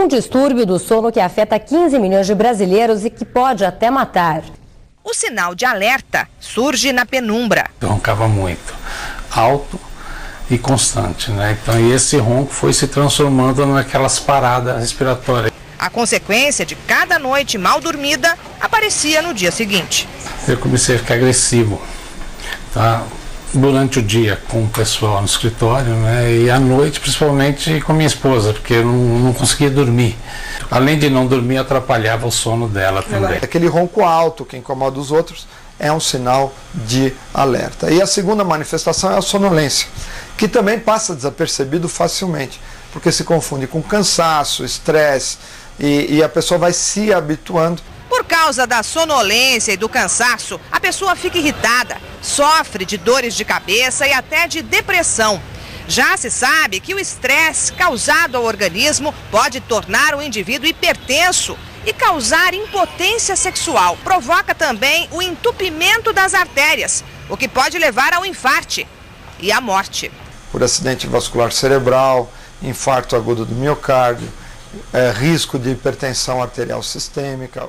um distúrbio do sono que afeta 15 milhões de brasileiros e que pode até matar. O sinal de alerta surge na penumbra. Roncava muito, alto e constante, né? Então esse ronco foi se transformando naquelas paradas respiratórias. A consequência de cada noite mal dormida aparecia no dia seguinte. Eu comecei a ficar agressivo, tá? Durante o dia com o pessoal no escritório, né? E à noite principalmente com minha esposa, porque eu não conseguia dormir. Além de não dormir, atrapalhava o sono dela também. Aquele ronco alto que incomoda os outros é um sinal de alerta. E a segunda manifestação é a sonolência, que também passa desapercebido facilmente, porque se confunde com cansaço, estresse, e a pessoa vai se habituando. Por causa da sonolência e do cansaço, a pessoa fica irritada, sofre de dores de cabeça e até de depressão. Já se sabe que o estresse causado ao organismo pode tornar o indivíduo hipertenso e causar impotência sexual. Provoca também o entupimento das artérias, o que pode levar ao infarte e à morte. Por acidente vascular cerebral, infarto agudo do miocárdio, risco de hipertensão arterial sistêmica.